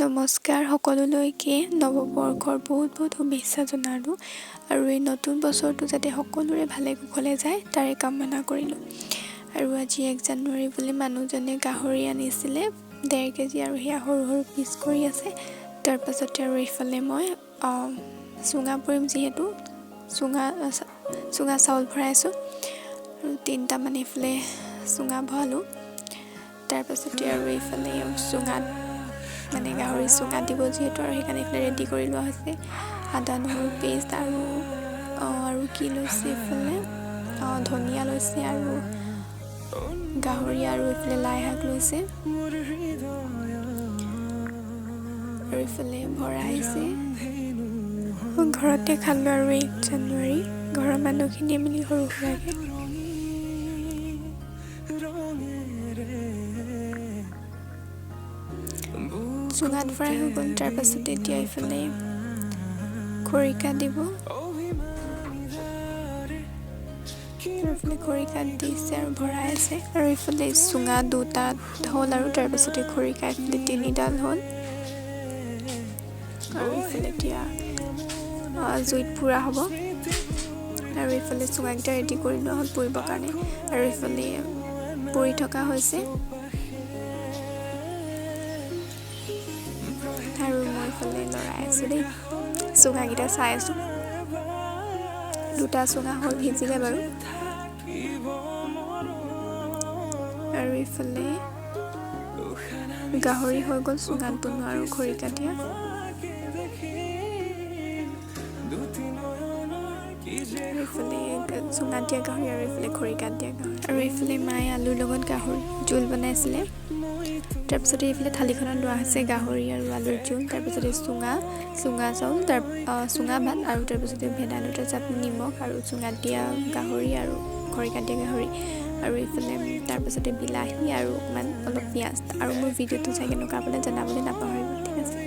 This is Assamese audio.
নমস্কাৰ সকলোলৈকে নৱবৰ্ষৰ বহুত শুভেচ্ছা জনালোঁ আৰু এই নতুন বছৰটো যাতে সকলোৰে ভালে কুশলে যায় তাৰে কামনা কৰিলোঁ। আৰু আজি 1 জানুৱাৰী বুলি মানুহজনে গাহৰি আনিছিলে 1.5 কেজি আৰু সেয়া সৰু সৰু পিচ কৰি আছে। তাৰ পাছতে আৰু এইফালে মই চুঙা পৰিম যিহেতু চুঙা চাউল ভৰাইছোঁ আৰু 3টা মান এইফালে চুঙা ভৰালোঁ। তাৰ পাছতে আৰু এইফালে চুঙাত মানে গাহৰি চুঙা দিব যিহেতু আৰু সেইকাৰণে এইফালে ৰেডি কৰি লোৱা হৈছে। আদা নহৰু পেষ্ট আৰু কি লৈছে এইফালে ধনিয়া লৈছে আৰু গাহৰি আৰু এইফালে লাই শাক লৈছে আৰু এইফালে ভৰাইছে। ঘৰতে খালোঁ আৰু 1 জানুৱাৰী ঘৰৰ মানুহখিনিয়ে মিলি সৰু সুৰাকৈ। চুঙাত ভৰাই হৈ গ'ল। তাৰ পাছতে এতিয়া এইফালে খৰিকা দিব। খৰিকাত দিছে আৰু ভৰাই আছে আৰু এইফালে চুঙা 2টাত হ'ল আৰু তাৰ পাছতে খৰিকা এইফালে 3ডাল হ'ল আৰু এইফালে এতিয়া জুইত পুৰা হ'ব আৰু এইফালে চুঙাকেইটা ৰেডি কৰি লোৱা হ'ল পুৰিবৰ কাৰণে আৰু এইফালে পুৰি থকা হৈছে আৰু মই এইফালে লৰাই আছোঁ দেই। চুঙাকেইটা চাই আছোঁ। 2টা চুঙা হ'ল ভিজিলে বাৰু আৰু এইফালে গাহৰি হৈ গ'ল চুঙাত বনোৱা আৰু খৰিকা দিয়া। এইফালে চুঙাত দিয়া গাহৰি আৰু এইফালে খৰিকাত দিয়া গাহৰি আৰু এইফালে মায়ে আলুৰ লগত গাহৰি জোল বনাইছিলে। তাৰপিছতে এইফালে থালিখনত লোৱা হৈছে গাহৰি আৰু আলুৰ জোল, তাৰপিছতে চুঙা চাউল, চুঙা ভাত আৰু তাৰপিছতে ভেদাইলতা চাটনি, নিমখ আৰু চুঙাত দিয়া গাহৰি আৰু খৰিকাত দিয়া গাহৰি আৰু এইফালে তাৰপিছতে বিলাহী আৰু অলপ পিঁয়াজ আৰু মোৰ ভিডিঅ'টো চাই কেনেকুৱা পালে জনাবলৈ নাপাহৰিব। ঠিক আছে।